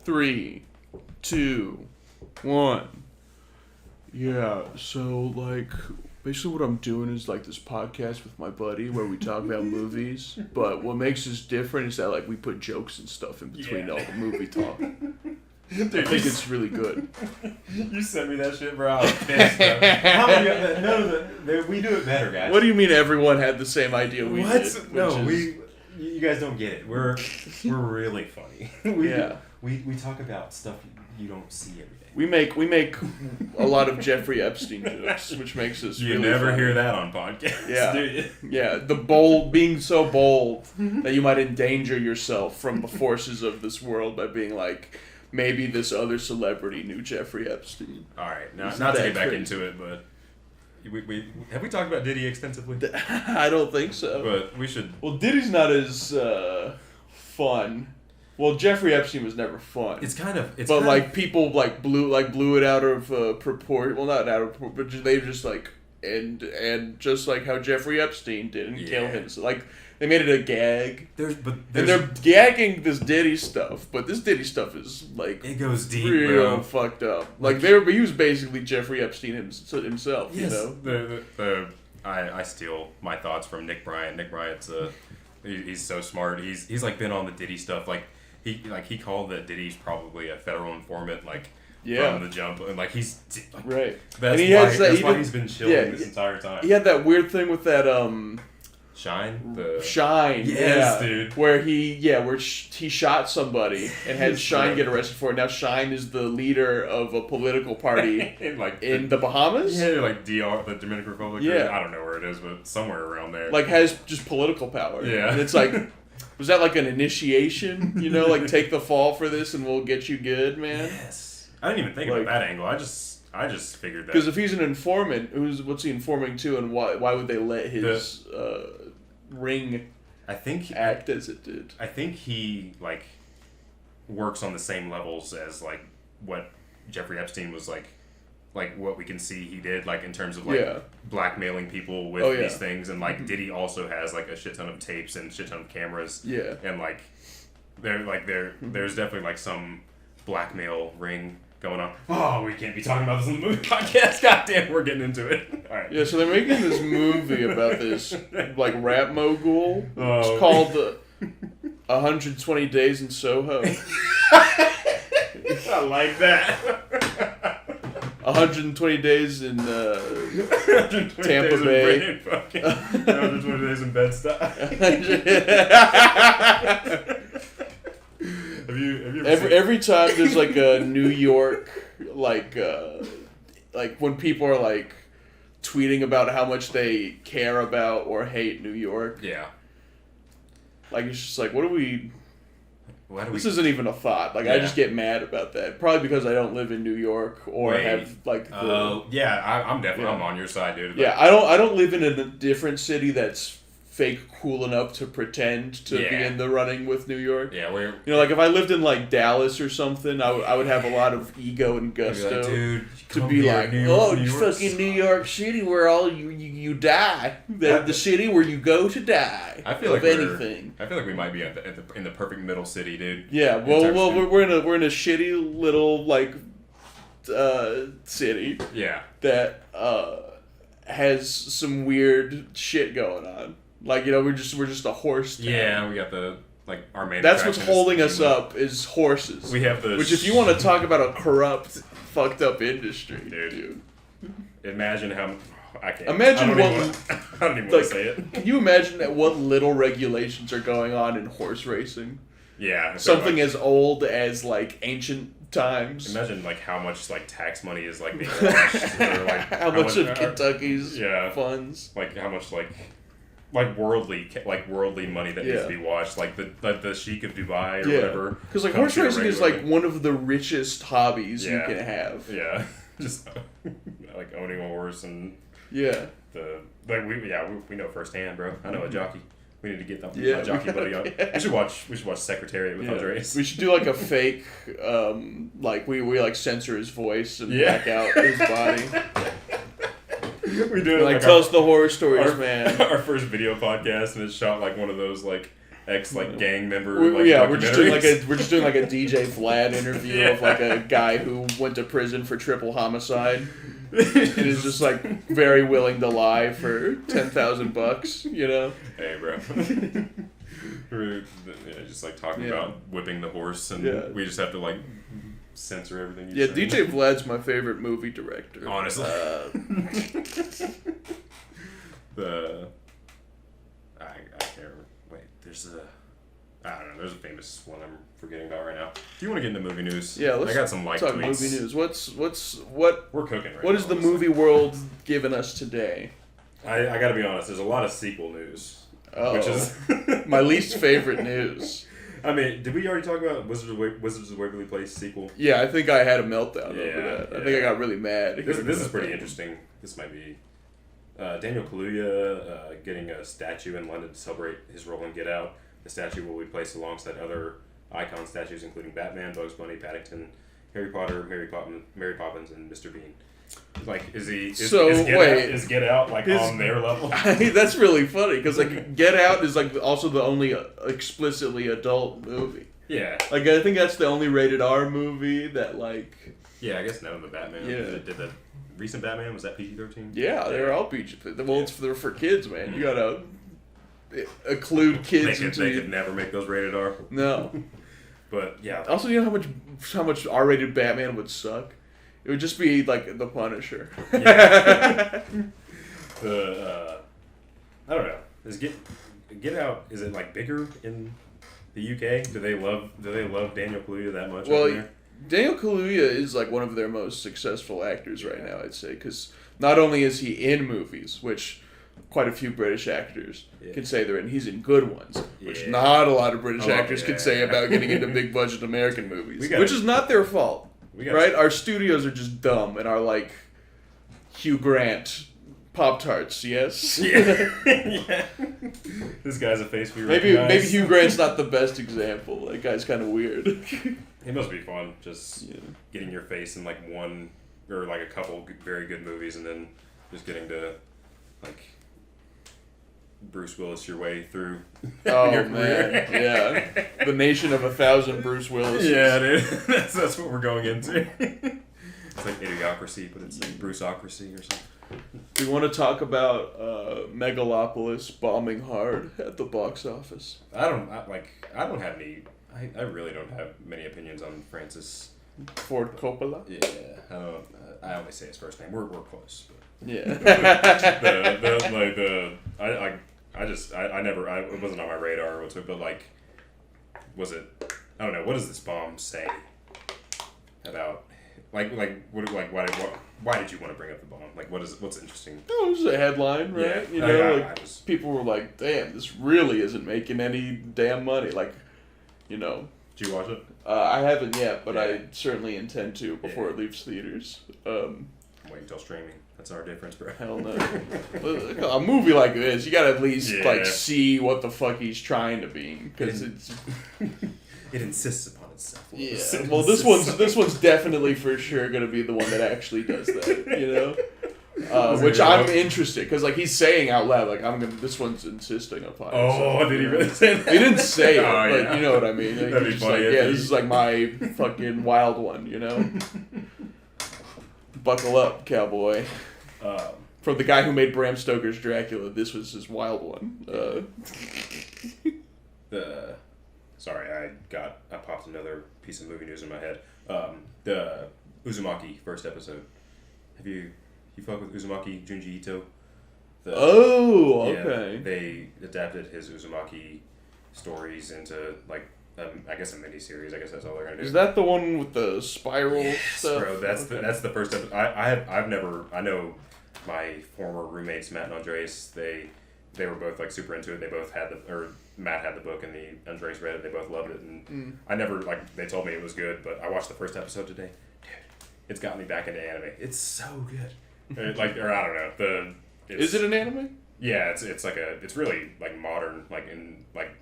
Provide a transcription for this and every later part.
3, 2, 1. Yeah, so, like, basically what I'm doing is, like, this podcast with my buddy where we talk about movies, but what makes us different is that, like, we put jokes and stuff in between all the movie talk. I think it's really good. You sent me that shit, bro. I was pissed, bro. How many we do it better, guys. What do you mean everyone had the same idea we did? No, you guys don't get it. We're really funny. We talk about stuff you don't see every day. We make a lot of Jeffrey Epstein jokes, which makes us you really never funny. hear that on podcasts, do you? Yeah, being so bold that you might endanger yourself from the forces of this world by being like, maybe this other celebrity knew Jeffrey Epstein. All right, not to get back into it, but have we talked about Diddy extensively? I don't think so. But we should. Well, Diddy's not as fun. Well, Jeffrey Epstein was never fun. People blew it out of proportion. Well, not out of proportion, but they just like and just like how Jeffrey Epstein didn't kill him. So, like, they made it a gag. And they're gagging this Diddy stuff, but this Diddy stuff is like it goes deep, real fucked up. Like he was basically Jeffrey Epstein himself. Yes. You know. I steal my thoughts from Nick Bryant. Nick Bryant's he's so smart. He's like been on the Diddy stuff. He called that Diddy's probably a federal informant. From the jump, and he's right. That's why he's been chilling this entire time. He had that weird thing with that Shine, yes, dude. Where he shot somebody and had Shine get arrested for it. Now Shine is the leader of a political party in the Bahamas. Yeah, DR, the Dominican Republic. Yeah, I don't know where it is, but somewhere around there. Has just political power. Yeah, and it's like. Was that like an initiation? You know, take the fall for this and we'll get you good, man? Yes. I didn't even think about that angle. I just figured that. Because if he's an informant, what's he informing to, and why would they let his ring act as it did? I think he, works on the same levels as, what Jeffrey Epstein was what we can see he did, in terms of blackmailing people with these things, and Diddy also has a shit ton of tapes and shit ton of cameras. Yeah. And there's definitely some blackmail ring going on. Oh, we can't be talking about this on the movie podcast. God damn, we're getting into it. All right. Yeah, so they're making this movie about this rap mogul. It's called 120 Days in Soho. I like that. 120 days in 120 Tampa Bay. 120 days in Bed-Stuy. Have you every time there's a New York when people are tweeting about how much they care about or hate New York. Yeah. It's just this isn't even a thought. I just get mad about that. Probably because I don't live in New York or have I'm definitely I'm on your side, dude. Yeah, I don't live in a different city that's fake cool enough to pretend to be in the running with New York. Yeah, we're if I lived in Dallas or something, I would have a lot of ego and gusto to be fucking New York City where all you die. The city where you go to die. I feel anything. I feel like we might be in the perfect middle city, dude. Yeah, we're in a shitty little city. Yeah. That has some weird shit going on. We're just a horse town. Yeah, we got our main. That's what's holding us up is horses. We have which, if you want to talk about a corrupt, fucked up industry, dude. Imagine how I can't. Imagine I don't even want to say it. Can you imagine what little regulations are going on in horse racing? Yeah, something as old as ancient times. Imagine how much tax money is being washed, or how much of Kentucky's funds. How much worldly money that needs to be washed, the Sheik of Dubai or whatever. Because horse racing is one of the richest hobbies you can have. Yeah, just owning a horse and we know firsthand, bro. I know a jockey. We need to get my jockey buddy on. We should watch Secretariat with Andres. We should do a fake we censor his voice and black out his body. We do it tell us the horror stories, man. Our first video podcast, and it's shot one of those ex gang member. We're just doing like a DJ Vlad interview of like a guy who went to prison for triple homicide. And is just like very willing to lie for $10,000, you know? Hey, bro. Just like talking about whipping the horse, and we just have to like censor everything you say. DJ Vlad's my favorite movie director. Honestly. I can't remember. Wait, I don't know. There's a famous one I'm forgetting about right now. Do you want to get into movie news? Yeah, let's I got some like talk tweets. movie news. We're cooking right now. What is the movie world giving us today? I got to be honest. There's a lot of sequel news, which is my least favorite news. I mean, did we already talk about Wizards of Waverly Place sequel? Yeah, I think I had a meltdown over that. Yeah. I think I got really mad. This is pretty interesting. This might be Daniel Kaluuya getting a statue in London to celebrate his role in Get Out. The statue will be placed alongside other icon statues, including Batman, Bugs Bunny, Paddington, Harry Potter, Mary Poppins, and Mr. Bean. Like, is Get Out like on their level? That's really funny because like Get Out is like also the only explicitly adult movie. Yeah. Like I think that's the only rated R movie that like. Yeah, I guess none of the Batman. Yeah. Did the recent Batman, was that PG-13? Yeah, they're all PG-13. Well, they're for kids, man. You gotta occlude kids. They could never make those rated R. No. But yeah. Also, you know how much R-rated Batman would suck? It would just be like the Punisher. Yeah. I don't know. Is Get Out? Is it like bigger in the UK? Do they love Daniel Kaluuya that much? Well, over there? Daniel Kaluuya is like one of their most successful actors right now, I'd say, because not only is he in movies, which quite a few British actors can say they're in, he's in good ones, which not a lot of British actors can say about getting into big budget American movies, which is not their fault. Right? Our studios are just dumb and are like Hugh Grant Pop-Tarts, yes? Yeah. Yeah. This guy's a face we recognize. Maybe Hugh Grant's not the best example. That guy's kind of weird. It must be fun, just getting your face in like one or like a couple very good movies and then just getting to like Bruce Willis your way through your career. Yeah. The nation of 1,000 Bruce Willis. Yeah, dude. That's what we're going into. It's like Idiocracy, but it's like Bruceocracy or something. Do you want to talk about Megalopolis bombing hard at the box office? I really don't have many opinions on Francis Ford Coppola. Yeah, I only say his first name. We're close. But. Yeah. It wasn't on my radar or whatever. But like, was it? I don't know. What does this bomb say about? Why did you want to bring up the bomb? Like, what's interesting? Oh, it was a headline, right? Yeah. People were like, "Damn, this really isn't making any damn money." Like, you know. Did you watch it? I haven't yet, but I certainly intend to before it leaves theaters. I'm waiting until streaming. That's our difference, bro. Hell no. A movie like this, you gotta at least like see what the fuck he's trying to be, because it insists upon itself. Yeah. Well, this one's definitely for sure gonna be the one that actually does that. You know. Which I'm interested, because like he's saying out loud, like this one's insisting upon it. Oh, did he really say that? He didn't say it, but you know what I mean. Like, That'd be funny. Like, this is like my fucking wild one, you know. Buckle up, cowboy. From the guy who made Bram Stoker's Dracula, this was his wild one. Sorry, I popped another piece of movie news in my head. The Uzumaki first episode. Have you fuck with Uzumaki, Junji Ito? Okay. They adapted his Uzumaki stories into like I guess a mini-series. I guess that's all they're gonna do. Is that the one with the spiral stuff? Bro, that's the first episode. I know my former roommates Matt and Andres. They were both like super into it. They both had Matt had the book and Andres read it. They both loved it, and I never they told me it was good, but I watched the first episode today. Dude, it's got me back into anime. It's so good. I don't know Is it an anime? Yeah, it's really like modern, like in like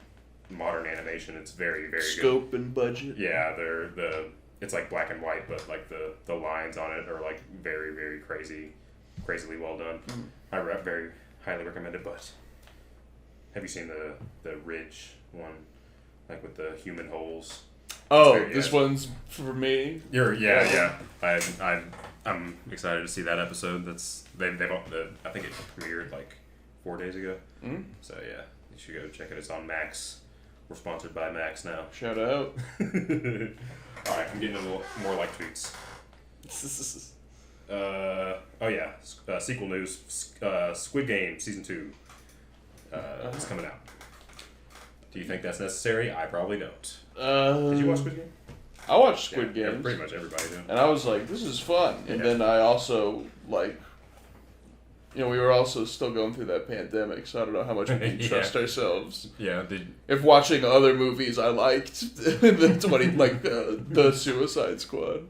modern animation. It's very, very scope good. And budget. Yeah, it's like black and white, but like the lines on it are like very, very crazily well done. I very highly recommend it, but Have you seen the Ridge one, like with the human holes? Oh, this one's for me. Yeah. I'm excited to see that episode. They've I think it premiered like 4 days ago. Mm-hmm. So yeah, you should go check it. It's on Max. We're sponsored by Max now. Shout out. All right, I'm getting a little more like tweets. Sequel news. Squid Game Season 2 is coming out. Do you think that's necessary? I probably don't. Did you watch Squid Game? I watched Squid Game. Pretty much everybody did. And I was like, this is fun. And then I also, like, we were also still going through that pandemic, so I don't know how much we can trust ourselves. Yeah. If watching other movies I liked, the Suicide Squad,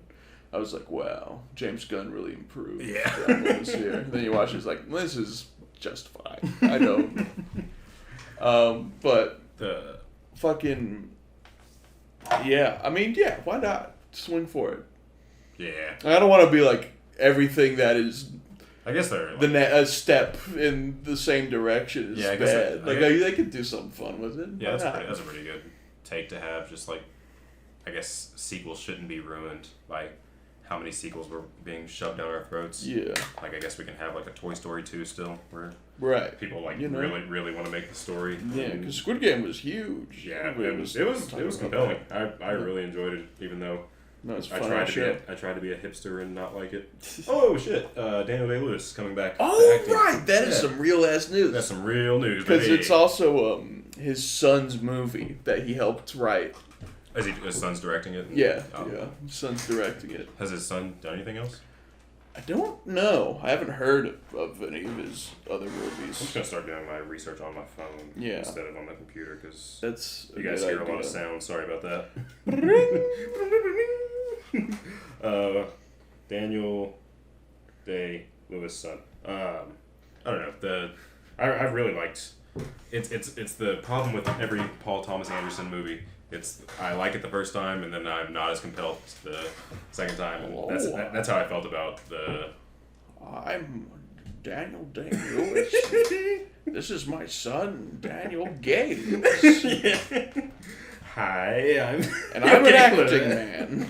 I was like, wow, James Gunn really improved. Yeah. This year. And then you watch it, it's like, this is just fine. I know. But the fucking... Yeah, I mean, why not? Swing for it. Yeah. I don't want to be like everything that is... I guess they're... a step in the same direction is bad. They could do something fun with it. Yeah, that's a pretty good take to have. Just like, I guess sequels shouldn't be ruined by how many sequels were being shoved down our throats. Yeah. Like, I guess we can have like a Toy Story 2 still, where people really want to make the story. Yeah, because Squid Game was huge. Yeah, it was compelling. I really enjoyed it, even though I tried to be a hipster and not like it. Oh shit! Daniel Day-Lewis coming back. Oh right, that is some real ass news. That's some real news. Because it's also his son's movie that he helped write. His son's directing it? Yeah, his son's directing it. Has his son done anything else? I don't know. I haven't heard of any of his other movies. I'm just going to start doing my research on my phone instead of on my computer, because you guys hear a lot of sound. Sorry about that. Daniel Day-Lewis' son. I don't know. I really liked... It's the problem with every Paul Thomas Anderson movie. I like it the first time, and then I'm not as compelled the second time. And that's how I felt about the... I'm Daniel Day-Lewis. This is my son, Daniel Day-Lewis. Hi, I'm an acting man.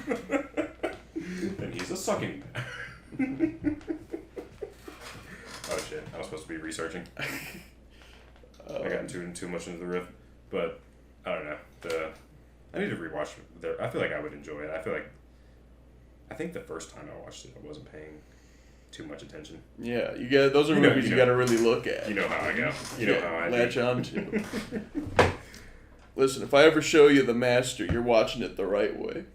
And he's a sucking man. Oh shit, I was supposed to be researching. I got too much into the riff, but I don't know. I need to rewatch it. I feel like I would enjoy it. I think the first time I watched it, I wasn't paying too much attention. Yeah, those are movies you got to really look at. You know how I go. You know how I latch on to. Listen, if I ever show you The Master, you're watching it the right way.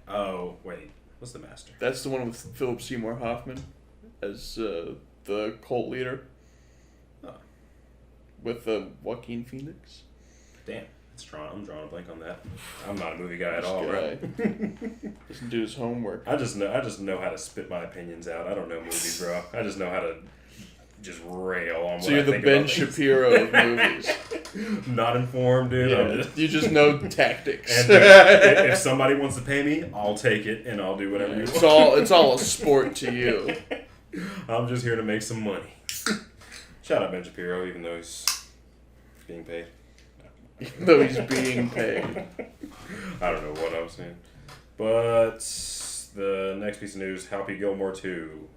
Oh wait, what's The Master? That's the one with Philip Seymour Hoffman as the cult leader. Oh. With Joaquin Phoenix. Damn. I'm drawing a blank on that. I'm not a movie guy at all, right? Doesn't do his homework. I just know how to spit my opinions out. I don't know movies, bro. I just know how to just rail on what I think. So you're the Ben Shapiro of movies. Not informed, dude. Yeah, you just know tactics. And if somebody wants to pay me, I'll take it and I'll do whatever you want. It's all a sport to you. I'm just here to make some money. Shout out Ben Shapiro, even though he's being paid. Though he's being paid. I don't know what I was saying. But the next piece of news, Happy Gilmore 2.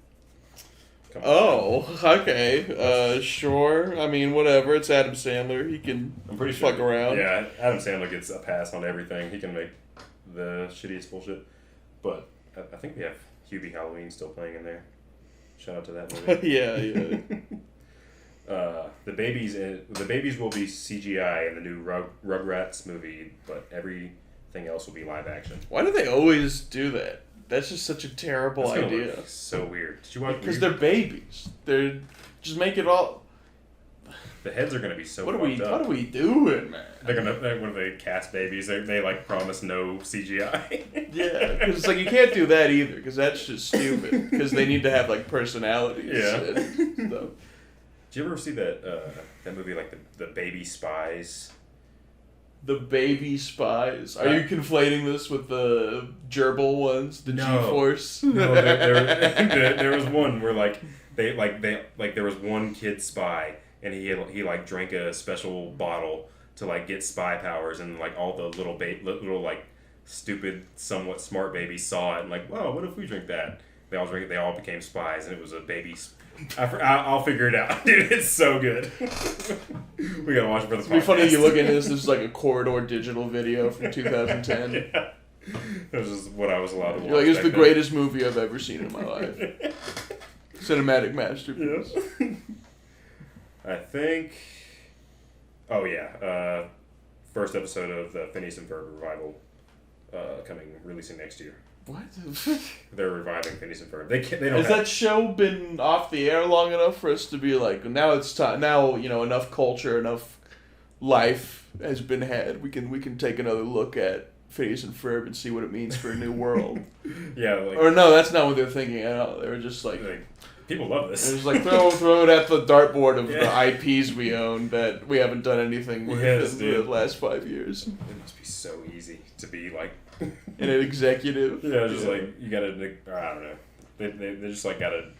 Okay. Sure. I mean, whatever. It's Adam Sandler. He can fuck around. Yeah, Adam Sandler gets a pass on everything. He can make the shittiest bullshit. But I think we have Hubie Halloween still playing in there. Shout out to that movie. Yeah. The babies will be CGI in the new Rugrats movie, but everything else will be live action. Why do they always do that? That's just such a terrible idea. So weird. Did you watch? Because they're babies. They're just make it all. The heads are gonna be so. What are we doing, man? When they cast babies, they like promise no CGI. Yeah, because it's like you can't do that either, because that's just stupid. Because they need to have like personalities. Yeah. And stuff. Did you ever see that movie, like the Baby Spies? The Baby Spies. Are you conflating this with the gerbil ones? The G-Force? No, there was one where there was one kid spy, and he like drank a special bottle to like get spy powers, and like all the little like stupid, somewhat smart babies saw it and like, whoa, what if we drink that? They all drink it. They all became spies, and it was a baby. I'll figure it out, dude. It's so good. We gotta watch it for the podcast. It'd be funny you look into this. This is like a Corridor digital video from 2010. Yeah. That was just what I was allowed to watch. You're like, it's the greatest movie I've ever seen in my life. Cinematic masterpiece. Yeah. I think. Oh yeah, first episode of the Phineas and Ferb revival, releasing next year. What? They're reviving Phineas and Ferb. They don't. Has that show been off the air long enough for us to be like, now it's time? Now enough culture, enough life has been had. We can take another look at Phineas and Ferb and see what it means for a new world. Yeah. Or no, that's not what they're thinking at all. They were just like people love this. It was like throw it at the dartboard of the IPs we own that we haven't done anything with in the last 5 years. It must be so easy to be like an executive. Yeah, just like you gotta. I don't know. They just like gotta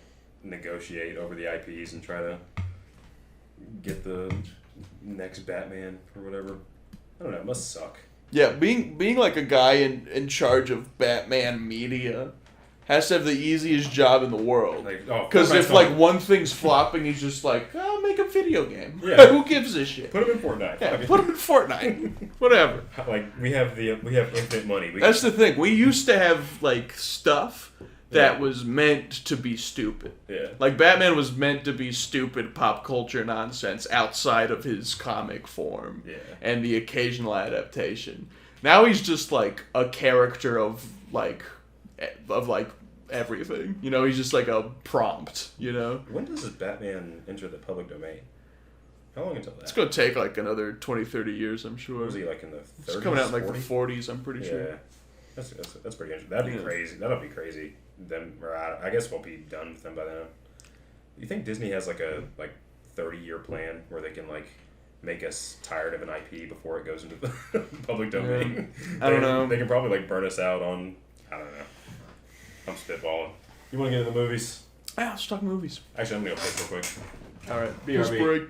negotiate over the IPs and try to get the next Batman or whatever. I don't know. It must suck. Yeah, being like a guy in charge of Batman media has to have the easiest job in the world. Because if like one thing's flopping, he's just like, I'll make a video game. Yeah. Who gives a shit? Put him in Fortnite. Yeah, put him in Fortnite. Whatever. Like we have infinite money. That's the thing. We used to have like stuff that was meant to be stupid. Yeah. Like Batman was meant to be stupid pop culture nonsense outside of his comic form. Yeah. And the occasional adaptation. Now he's just like a character of everything. He's just like a prompt, When does this Batman enter the public domain? How long until that? It's going to take like another 20, 30 years, I'm sure. Was he like in the 30s? It's coming out in like the 40s, I'm pretty sure. Yeah. That's pretty interesting. That'd be crazy. That'll be crazy. I guess we'll be done with them by then. You think Disney has like a 30-year plan where they can like make us tired of an IP before it goes into the public domain? I don't know. They can probably like burn us out on, I don't know. I'm spitballing. You want to get into the movies? Yeah, let's talk movies. Actually, I'm going to go piss real quick. All right. BRB. Break.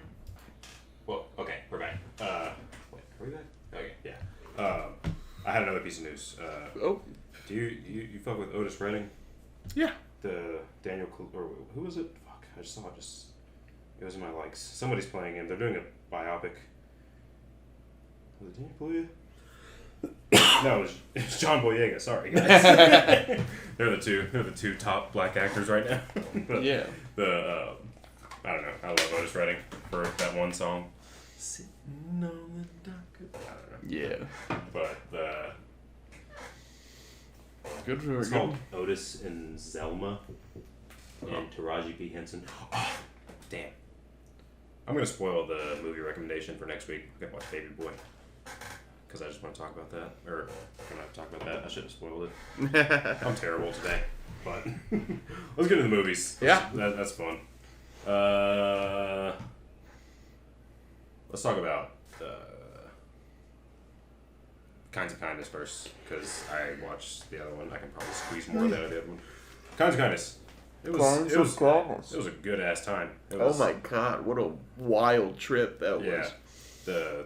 Well, okay, we're back. Wait, are we back? Okay, yeah. I had another piece of news. Do you fuck with Otis Redding? Yeah. The Daniel, or who was it? Fuck, I just saw it. It was in my likes. Somebody's playing him. They're doing a biopic. Was it Daniel Kaluuya? No, it's John Boyega. Sorry, guys. They're the two top black actors right now. Yeah. I don't know. I love Otis Redding for that one song. Sitting on the dock. I don't know. Yeah. But good for it's called Otis and Zelma and Taraji P. Henson. Oh, damn. I'm gonna spoil the movie recommendation for next week. We're gonna watch Baby Boy. Because I just want to talk about that. Or, I'm going to talk about that. I should have spoiled it. I'm terrible today. But, let's get into the movies. Yeah. That's fun. Let's talk about Kinds of Kindness first. Because I watched the other one. I can probably squeeze more of that out of the other one. Kinds of Kindness. It was a good-ass time. Oh my god, what a wild trip that was. Yeah.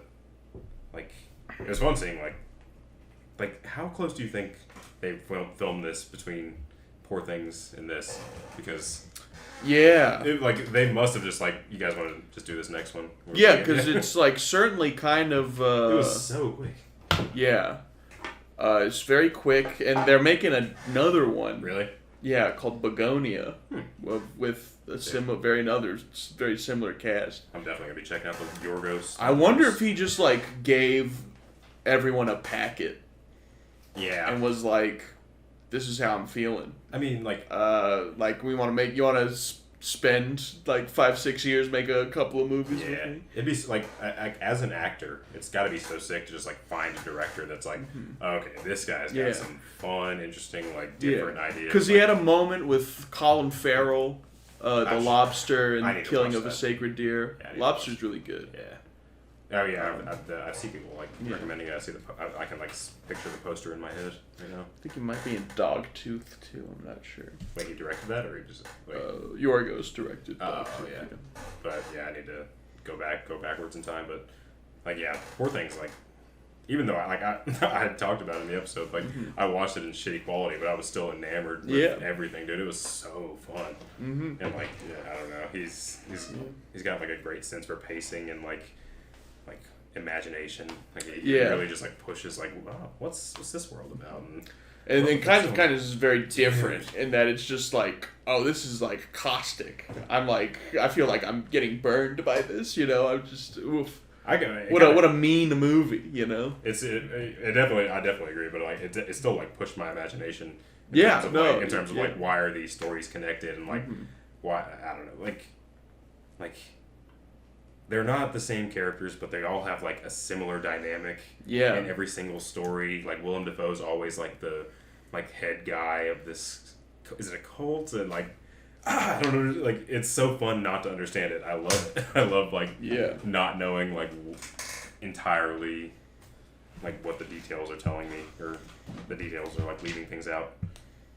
It was fun seeing, like, how close do you think they filmed this between Poor Things and this? Because... Yeah. They must have just, you guys want to just do this next one? Yeah, because it's, certainly kind of... it was so quick. Yeah. It's very quick, and they're making another one. Really? Yeah, called Begonia, with a very similar cast. I'm definitely going to be checking out the Yorgos. I wonder if he just, gave everyone a packet. Yeah. And was like, this is how I'm feeling. I mean, we want to you want to spend, 5-6 years, make a couple of movies with me? It'd be, as an actor, it's got to be so sick to just, find a director that's okay, this guy's got some fun, interesting, different ideas. Because he had a moment with Colin Farrell, the lobster and Killing of a Sacred Deer. Yeah, Lobster's really good. Yeah. Oh yeah, I see people recommending it. I see I can picture the poster in my head right now. I think he might be in Dogtooth too. I'm not sure. Wait, he directed that, or he just? Yorgos directed. Oh yeah. But yeah, I need to go backwards in time. But like, yeah, poor thing's like, even though I had talked about it in the episode, like I watched it in shitty quality, but I was still enamored with everything, dude. It was so fun, and like, I don't know, he's got like a great sense for pacing and like imagination. Like he really just like pushes like, wow, what's this world about? And then kind of is very different in that it's just like, oh, this is like caustic. I feel like I'm getting burned by this, you know. I'm just oof. What a mean movie, you know. I definitely agree, but like it still like pushed my imagination. In terms of like why are these stories connected and like why, I don't know, like they're not the same characters, but they all have like a similar dynamic. Yeah. In every single story, like Willem Dafoe's always like the head guy of this. Is it a cult? And like, I don't know. Like, it's so fun not to understand it. I love it. I love like not knowing like entirely like what the details are telling me, or the details are like leaving things out.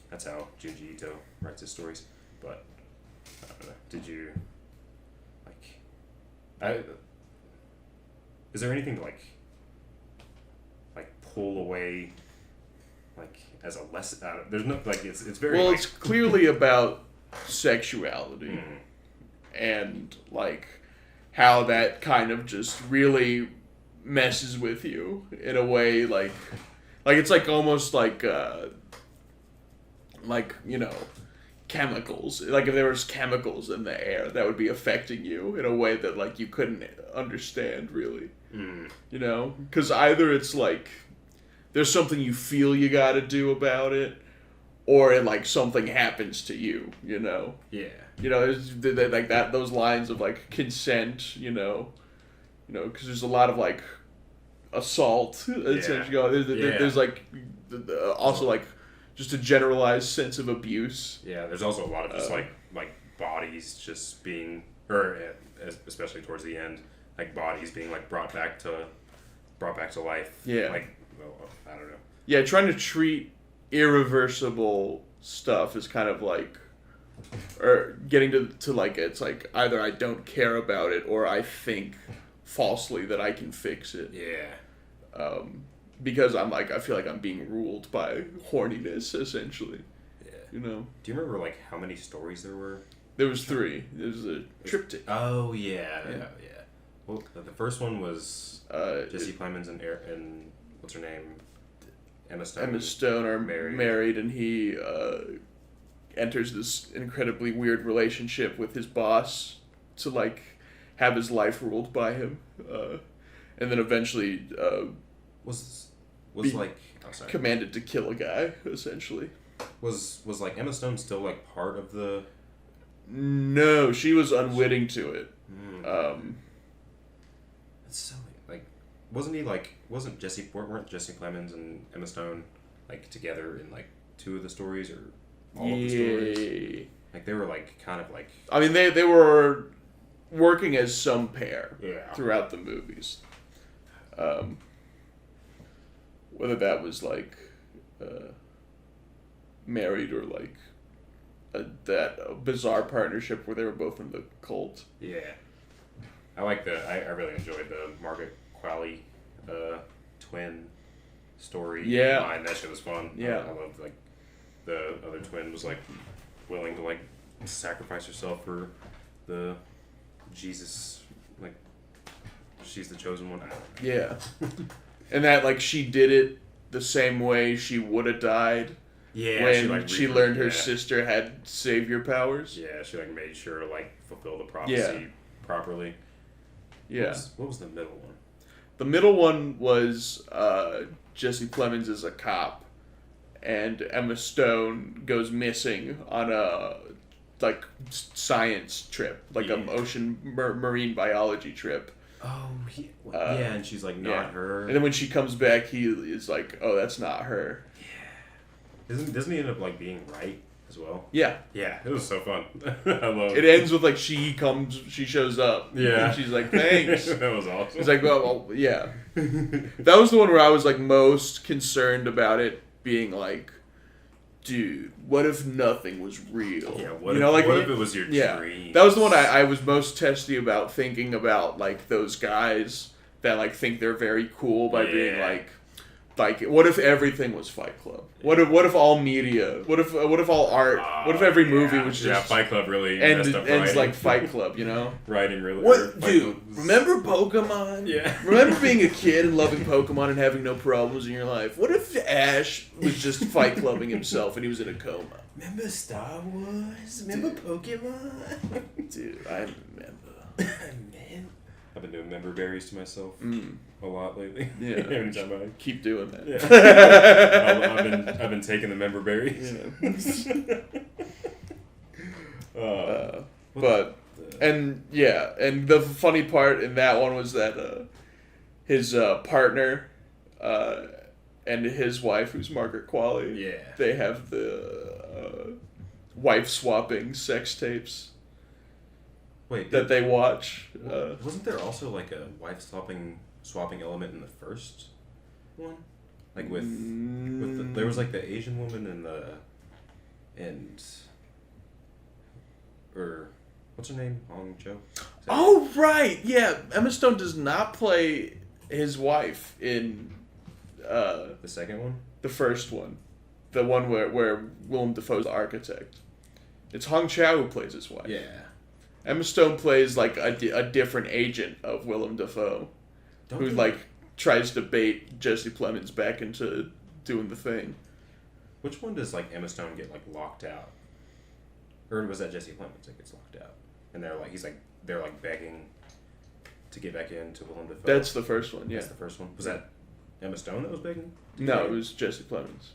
That's how Junji Ito writes his stories. But I don't know. Did you like? Is there anything to like pull away like as a lesson? There's no like it's very well. Like, it's clearly about sexuality and like how that kind of just really messes with you in a way like it's like almost like you know, chemicals. Like if there was chemicals in the air that would be affecting you in a way that like you couldn't understand really. You know, because either it's like there's something you feel you got to do about it, or it like something happens to you. You know. Yeah. You know, like that. Those lines of like consent. You know, because there's a lot of like assault. There's like also like just a generalized sense of abuse. Yeah, there's also a lot of just like bodies just being, or especially towards the end, like bodies being like brought back to life. Yeah. Like, well, I don't know. Yeah, trying to treat irreversible stuff is kind of like, or getting to like, it's like either I don't care about it or I think falsely that I can fix it. Yeah. Because I'm like, I feel like I'm being ruled by horniness, essentially. Yeah. You know? Do you remember, like, how many stories there were? There was 3. There was a triptych. Oh, yeah. Well, the first one was Jesse Plemons and what's her name? Emma Stone are married, and he enters this incredibly weird relationship with his boss to, like, have his life ruled by him. And then eventually... Was like commanded to kill a guy, essentially. Was like Emma Stone still like part of the? No, she was unwitting to it. It's so like, weren't Jesse Plemons and Emma Stone like together in like 2 of the stories or all of the stories? Like they were like kind of like. I mean, they were working as some pair throughout the movies. Whether that was like married or like that bizarre partnership where they were both in the cult. Yeah, I really enjoyed the Margaret Qualley twin story. Yeah, that shit was fun. Yeah, I loved like the other twin was like willing to like sacrifice herself for the Jesus, like she's the chosen one. I don't know. Yeah. And that, like, she did it the same way she would have died. Yeah, when she learned her sister had savior powers. Yeah, she like made sure to like fulfill the prophecy properly. Yeah. What was the middle one? The middle one was Jesse Plemons is a cop, and Emma Stone goes missing on a like science trip, like an ocean marine biology trip. Oh, and she's like not her. And then when she comes back, he is like, "Oh, that's not her." Yeah. Doesn't he end up like being right as well? Yeah. Yeah, it was so fun. I love it. It ends with like she shows up. Yeah. And she's like, "Thanks." That was awesome. It's like, well, yeah. That was the one where I was like most concerned about it being like dude, what if nothing was real? Yeah, what if it was your dream? That was the one I was most testy about, thinking about, like, those guys that, like, think they're very cool by being, like, what if everything was Fight Club? What if all media? What if all art? What if every movie was just Fight Club really ends like Fight Club? You know, writing really. What, dude? Remember Pokemon? Yeah. Remember being a kid and loving Pokemon and having no problems in your life? What if Ash was just Fight Clubbing himself and he was in a coma? Remember Star Wars? Remember Pokemon? Dude, I remember. Man. I've been doing member berries to myself a lot lately. Yeah, Every time I keep doing that. Yeah. I've been taking the member berries. Yeah. And the funny part in that one was that his partner and his wife, who's Margaret Qualley, they have the wife swapping sex tapes. Wait, that they watch. Wasn't there also like a wife swapping element in the first one? Like with there was like the Asian woman or what's her name? Hong Cho. Oh right, yeah. Emma Stone does not play his wife in the second one. The first one, the one where Willem Dafoe's the architect. It's Hong Chow who plays his wife. Yeah. Emma Stone plays like a different agent of Willem Dafoe, who like tries to bait Jesse Plemons back into doing the thing. Which one does like Emma Stone get like locked out, or was that Jesse Plemons that gets locked out? And they're like begging to get back into Willem Dafoe. That's the first one. Yeah, that's the first one. Was that Emma Stone that was begging? No, it was Jesse Plemons.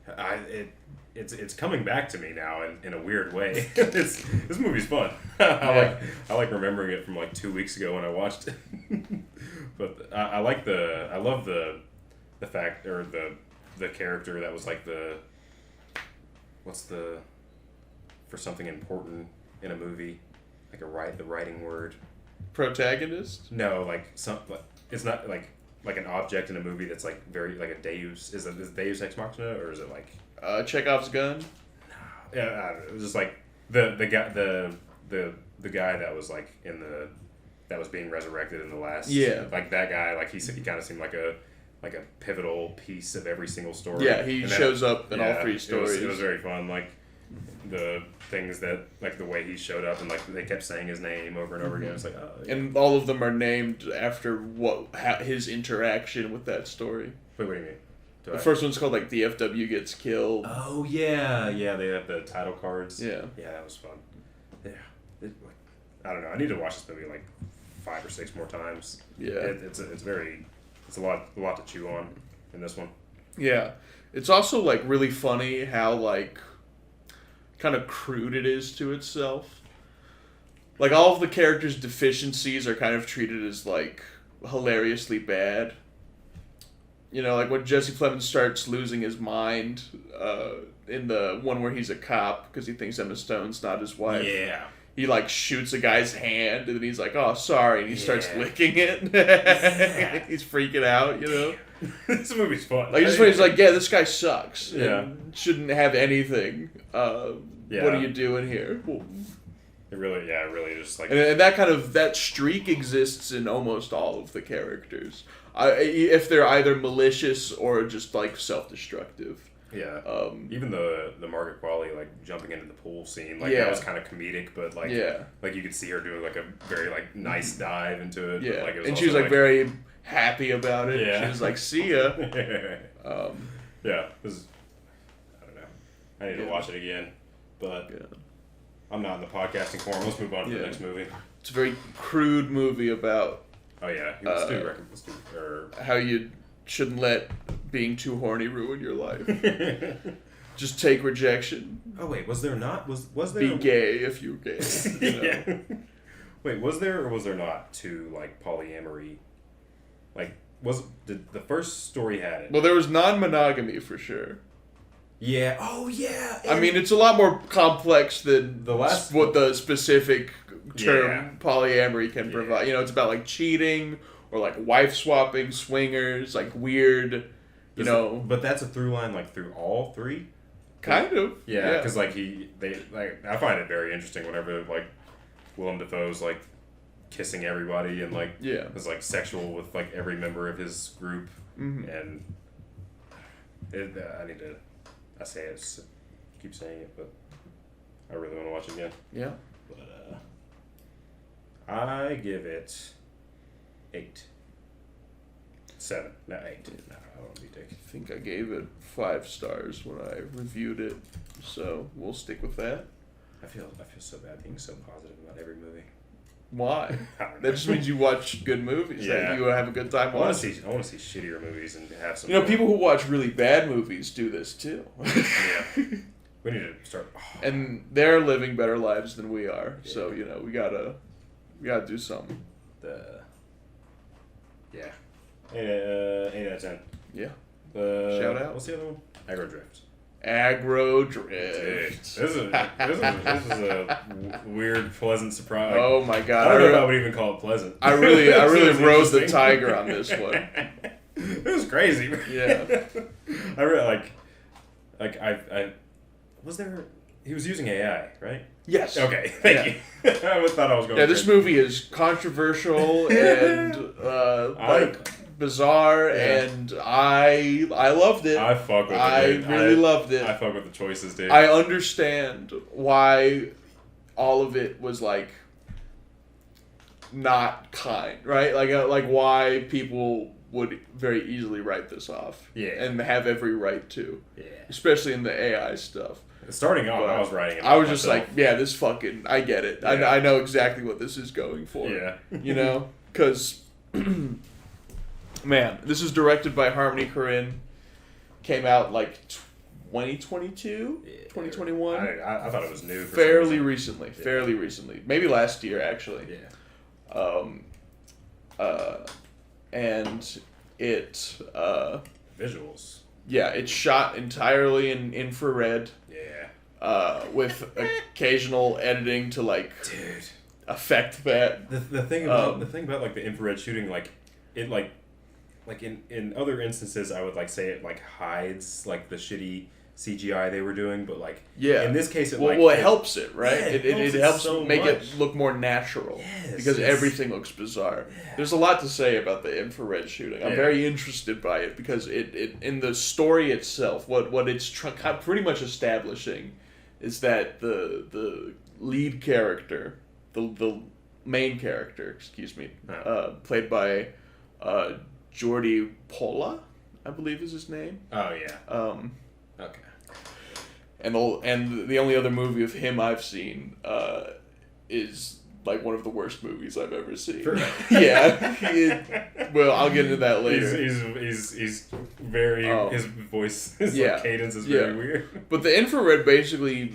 Damn. It's coming back to me now in a weird way. This movie's fun. I like remembering it from like 2 weeks ago when I watched it. But I love the fact, or the character that was like for something important in a movie, like the writing word. Protagonist? No, it's not like an object in a movie that's like very like a Deus. Is it Deus Ex Machina, or is it like Chekhov's gun? No, yeah, it was just like the guy that was like that was being resurrected in the last. Yeah, like that guy. Like he kind of seemed like a pivotal piece of every single story. Yeah, he shows up in all three stories. It was very fun. Like the things that like the way he showed up and like they kept saying his name over and over again. It's like and all of them are named after his interaction with that story. Wait, what do you mean? The first one's called like DFW Gets Killed. Oh yeah, they have the title cards. Yeah, that was fun. Yeah, I don't know. I need to watch this movie like 5 or 6 more times. Yeah, it's a lot to chew on in this one. Yeah, it's also like really funny how like kind of crude it is to itself. Like all of the characters' deficiencies are kind of treated as like hilariously bad. You know, like when Jesse Plemons starts losing his mind in the one where he's a cop because he thinks Emma Stone's not his wife. Yeah. He like shoots a guy's hand and then he's like, "Oh, sorry," and he starts licking it. He's freaking out, you know. This movie's fun. Like just when he's like, "Yeah, this guy sucks. And shouldn't have anything. What are you doing here?" It really just like. And that streak exists in almost all of the characters. If they're either malicious or just like self-destructive. Yeah. Even the Margaret Qualley like jumping into the pool scene, like that was kind of comedic, but like like you could see her doing like a very like nice dive into it. Yeah. Like, it was and she was like very happy about it. Yeah. She was like, "See ya." Yeah. I don't know. I need to watch it again, but I'm not in the podcasting forum. Let's move on to the next movie. It's a very crude movie about. Oh yeah. Let's do how you shouldn't let being too horny ruin your life. Just take rejection. Oh wait, was there be gay if you're gay. You know? Yeah. Wait, was there or was there not two like polyamory? Like did the first story had it? Well, there was non-monogamy for sure. Yeah. Oh yeah. I mean, it's a lot more complex than what the specific term polyamory can provide. You know, it's about like cheating or like wife swapping, swingers, like weird But that's a through line like through all three. Kind of. Yeah, because like I find it very interesting whenever like Willem Dafoe's like kissing everybody and like is like sexual with like every member of his group, and keep saying it, but I really want to watch it again. Yeah. But I give it 8. 7. No, 8. No, I won't be dick. I think I gave it 5 stars when I reviewed it, so we'll stick with that. I feel so bad being so positive about every movie. Why? That just means you watch good movies. Yeah. That you have a good time watching. I want to see shittier movies and have some. People who watch really bad movies do this too. Yeah. We need to start. And they're living better lives than we are, so we gotta do something. 8 out of 10. Yeah. Shout out. What's the other one? Aggro Drift. This is a weird, pleasant surprise. Oh my god! I don't know if I would even call it pleasant. I really rode the tiger on this one. It was crazy. Yeah. I really I was there. He was using AI, right? Yes. Okay. Thank you. I thought I was going. Yeah, this movie is controversial and bizarre, and I loved it. I fuck with it. I really loved it. I fuck with the choices, dude. I understand why all of it was like not kind, right? Like why people would very easily write this off. Yeah. And have every right to. Yeah. Especially in the AI stuff. Starting off, I was writing it. I was just like, yeah, this fucking, I get it. Yeah. I know exactly what this is going for. Yeah. Because, man, this is directed by Harmony Korine. Came out like 2022, 2021. I thought it was new. Fairly recently. Maybe last year, actually. Yeah. And it... visuals. Yeah, it's shot entirely in infrared. Yeah. With occasional editing to affect that. The thing about like the infrared shooting, like it like in other instances I would say it hides like the shitty CGI they were doing, but in this case it it helps it, right? Yeah, it helps so make much. it look more natural. Yes, because everything looks bizarre. Yeah. There's a lot to say about the infrared shooting. I'm very interested by it because it in the story itself, what it's pretty much establishing is that the lead character, the main character, excuse me, played by Jordi Pola, I believe is his name. Oh yeah. Okay. And the only other movie of him I've seen is one of the worst movies I've ever seen. Yeah. Well, I'll get into that later. He's very his voice, his cadence is very weird. But the infrared basically,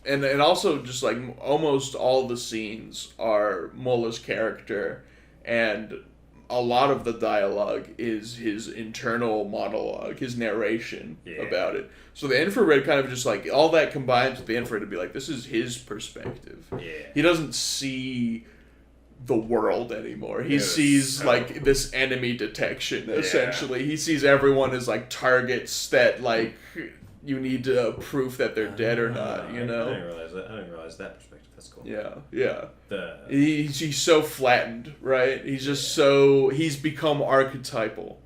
and also just almost all the scenes are Mola's character, and a lot of the dialogue is his internal monologue, his narration about it. So the infrared kind of just all that combines with the infrared to be this is his perspective. Yeah. He doesn't see the world anymore. He sees this enemy detection essentially. He sees everyone as targets that you need to proof that they're dead or not. I didn't realize that perspective. That's cool. Yeah. He's so flattened, right? He's just he's become archetypal,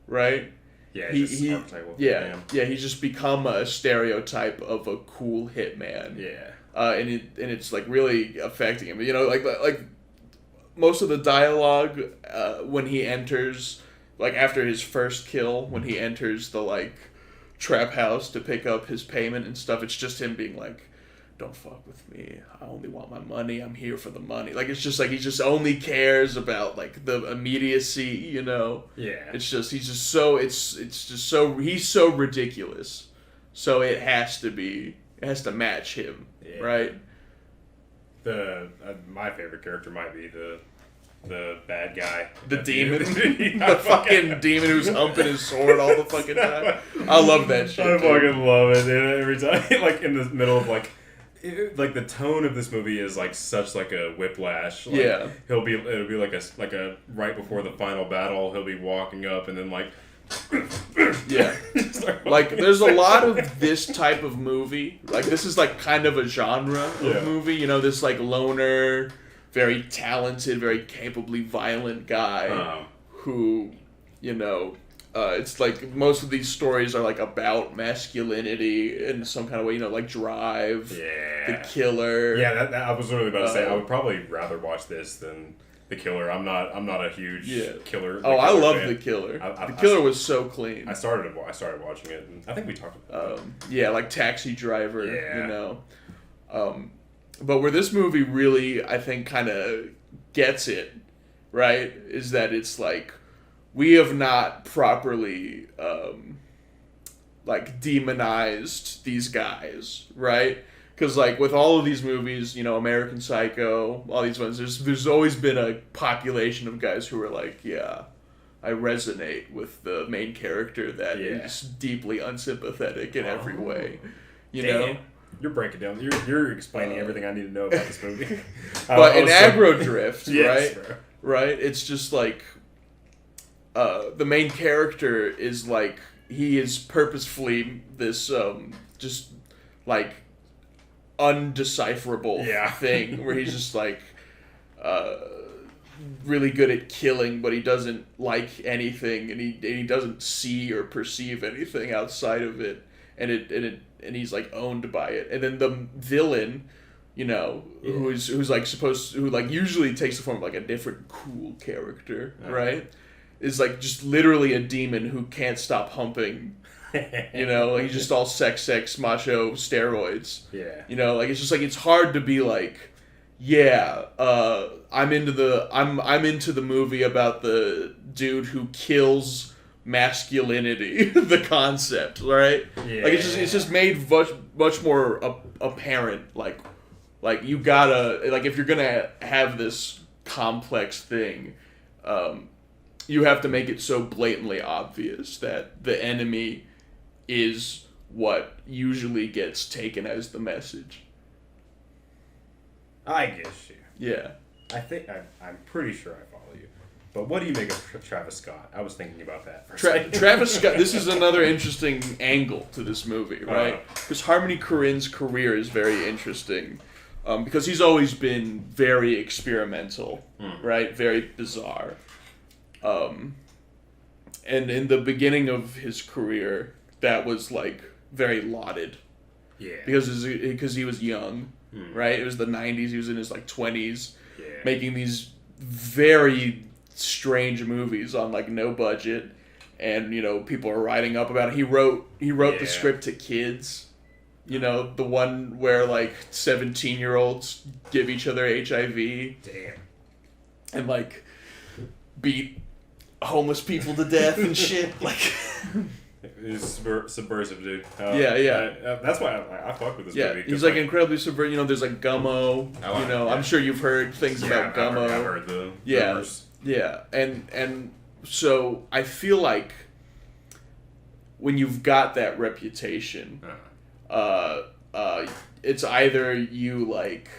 right? Yeah, archetypal. Yeah, he's just become a stereotype of a cool hitman. Yeah. And it's really affecting him. Like most of the dialogue when he enters, after his first kill, when he enters the trap house to pick up his payment and stuff, it's just him being don't fuck with me. I only want my money. I'm here for the money. It's just he just only cares about the immediacy, Yeah. It's just he's so ridiculous. So it has to match him, right? My favorite character might be the bad guy. The demon. The fucking demon who's humping his sword all the fucking time. I love that shit. I fucking love it, dude. Every time, in the middle of the tone of this movie is such a whiplash. It'll be like a right before the final battle. He'll be walking up and then Yeah. Like, there's a lot of this type of movie. Like, this is, like, kind of a genre of movie. You know, this, like, loner, very talented, very capably violent guy who, you know, it's like most of these stories are, like, about masculinity in some kind of way. You know, like Drive, The Killer. Yeah, that I was really about to say, I would probably rather watch this than The Killer. I'm not a huge Killer. Oh, I love The Killer. The Killer was so clean. I started watching it, and I think we talked about it. Yeah, like Taxi Driver, you know. But where this movie really, I think, kind of gets it, right, is that it's like, we have not properly, like, demonized these guys, right? Because, like, with all of these movies, you know, American Psycho, all these ones, there's always been a population of guys who are like, yeah, I resonate with the main character that is deeply unsympathetic in every way. You know? You're breaking down. You're explaining everything I need to know about this movie. But in Aggro Drift, right? It's just like, the main character is like, he is purposefully this, just, like, undecipherable thing where he's just like really good at killing, but he doesn't like anything, and he doesn't see or perceive anything outside of it, and he's like owned by it. And then the villain, you know, who's like who like usually takes the form of like a different cool character, right? Is like just literally a demon who can't stop humping. You know, like, he's just all sex, macho, steroids. Yeah. You know, like, it's just like, it's hard to be like, I'm into the movie about the dude who kills masculinity, the concept, right? Yeah. Like, it's just made much more apparent. Like you gotta, like, if you're gonna have this complex thing, you have to make it so blatantly obvious that the enemy is what usually gets taken as the message. I guess you. Yeah. I think I'm pretty sure I follow you. But what do you make of Travis Scott? I was thinking about that for a second. Travis Scott, this is another interesting angle to this movie, right? Because Harmony Korine's career is very interesting. Because he's always been very experimental, right? Very bizarre. And in the beginning of his career, that was, like, very lauded. Yeah. Because he was young, right? It was the 90s. He was in his, like, 20s, making these very strange movies on, like, no budget. And, you know, people are writing up about it. He wrote the script to kids. You know, the one where, like, 17-year-olds give each other HIV. Damn. And, like, beat homeless people to death and shit. Like... He's subversive, dude. That's why I fuck with this movie. He's like incredibly subversive. You know, there's like Gummo. I'm sure you've heard things about Gummo. I've heard the rumors. Yeah, and so I feel like when you've got that reputation, it's either you like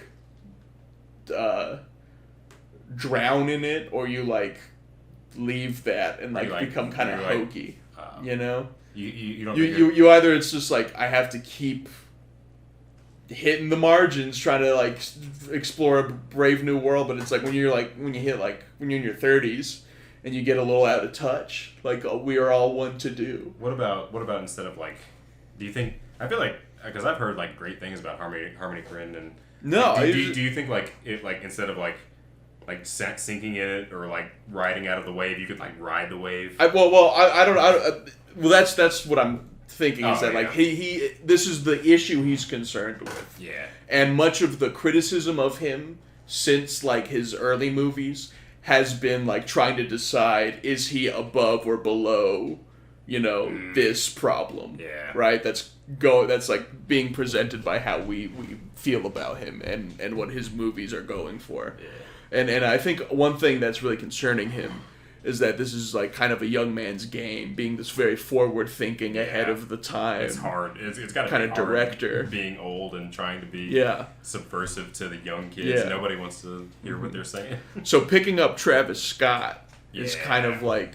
drown in it, or you like leave that and like become kind of hokey. You know, you don't. You either it's just like I have to keep hitting the margins, trying to like explore a brave new world, but it's like when you're in your 30s and you get a little out of touch, like we are all one to do. What about instead of like, do you think? I feel like because I've heard like great things about Harmony Korine and no. Like, do you think like it like instead of like sinking in it or like riding out of the wave, you could like ride the wave? I don't. That's what I'm thinking is that like he this is the issue he's concerned with. Yeah. And much of the criticism of him since like his early movies has been like trying to decide, is he above or below, you know, this problem. Yeah. Right? That's like being presented by how we feel about him and what his movies are going for. Yeah. And I think one thing that's really concerning him is that this is like kind of a young man's game, being this very forward-thinking, ahead of the time. It's hard. It's got to kind be of hard director, being old and trying to be subversive to the young kids. Yeah. Nobody wants to hear what they're saying. So picking up Travis Scott is kind of like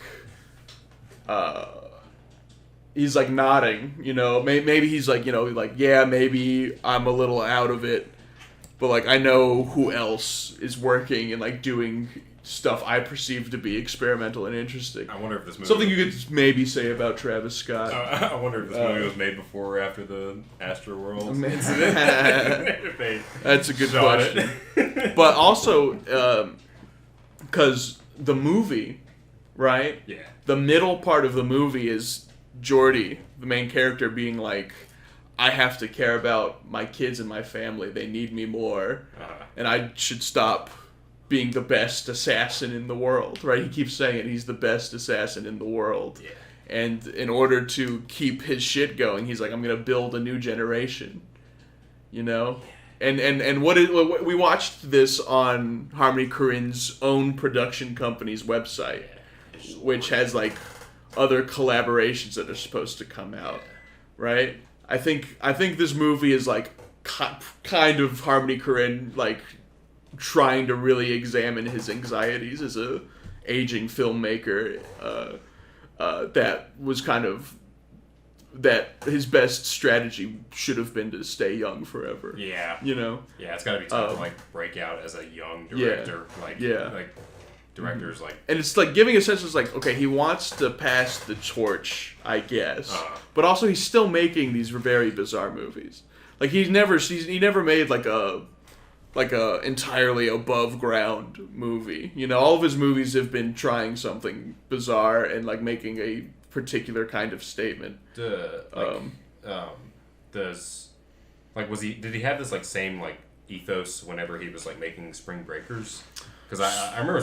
he's like nodding, you know. Maybe he's like, you know, like, yeah, maybe I'm a little out of it, but like I know who else is working and like doing stuff I perceive to be experimental and interesting. I wonder if this movie... Something you could maybe say about Travis Scott. I wonder if this movie was made before or after the Astroworld incident. That's a good question. But also, because the movie, right? Yeah. The middle part of the movie is Jordy, the main character, being like, I have to care about my kids and my family. They need me more. And I should stop being the best assassin in the world, right? He keeps saying it. He's the best assassin in the world. Yeah. And in order to keep his shit going, he's like, I'm going to build a new generation. You know? And what we watched this on Harmony Korine's own production company's website, which has like other collaborations that are supposed to come out, right? I think this movie is like kind of Harmony Korine like trying to really examine his anxieties as a aging filmmaker. That was kind of that his best strategy should have been to stay young forever. Yeah. You know? Yeah, it's got to be tough to like break out as a young director. Like directors like... And it's like giving a sense of like, okay, he wants to pass the torch, I guess. But also he's still making these very bizarre movies. Like he never made like a entirely above ground movie. You know, all of his movies have been trying something bizarre and like making a particular kind of statement. Did he have this like same like ethos whenever he was like making Spring Breakers? Because I remember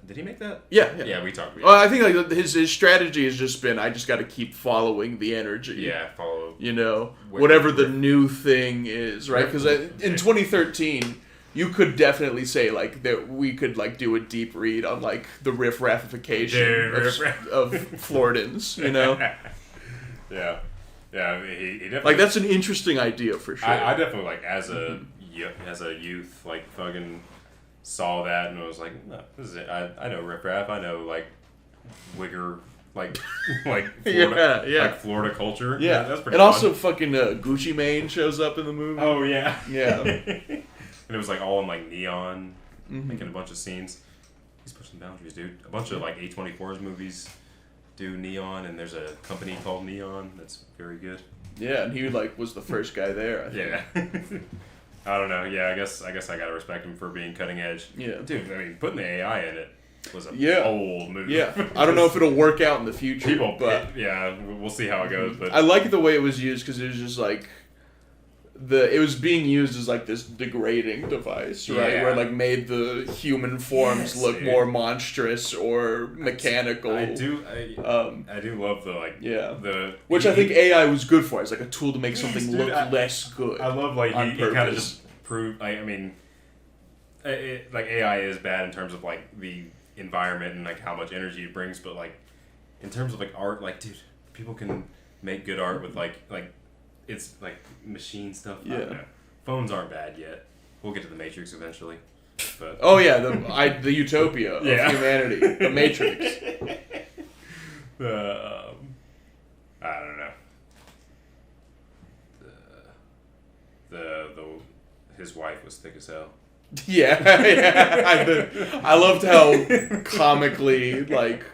did he make that? Yeah, we talked about it. Well, I think like his strategy has just been, I just got to keep following the energy. Yeah, follow. You know, whatever the new thing is, right? Because in 2013, you could definitely say like that we could like do a deep read on like the riff-raffification of Floridans, you know? Yeah, he definitely, like that's an interesting idea for sure. I definitely like as a youth like fucking saw that and I was like, no, this is it. I know riff-raff. I know like wigger. Like Florida, like Florida culture. Yeah, that's pretty. And fun. Also, fucking Gucci Mane shows up in the movie. Oh yeah, yeah. And it was like all in like neon, like in a bunch of scenes. He's pushing boundaries, dude. A bunch of like A24's movies do neon, and there's a company called Neon that's very good. Yeah, and he like was the first guy there. I think. Yeah. I don't know. Yeah, I guess I gotta respect him for being cutting edge. Yeah, dude. I mean, putting the AI in it was a old movie. Yeah, I don't know if it'll work out in the future. But we'll see how it goes. But I like the way it was used because it was just like it was being used as like this degrading device, right? Where it like made the human forms look more monstrous or mechanical. I do love the which I think AI was good for. It's like a tool to make something look less good. I love like he kind of just proved. I mean, like AI is bad in terms of like the environment and like how much energy it brings, but like in terms of like art, like dude, people can make good art with like it's like machine stuff. I don't know. Phones aren't bad yet. We'll get to the Matrix eventually. But the utopia of humanity, the Matrix. I don't know. His wife was thick as hell. I loved how comically like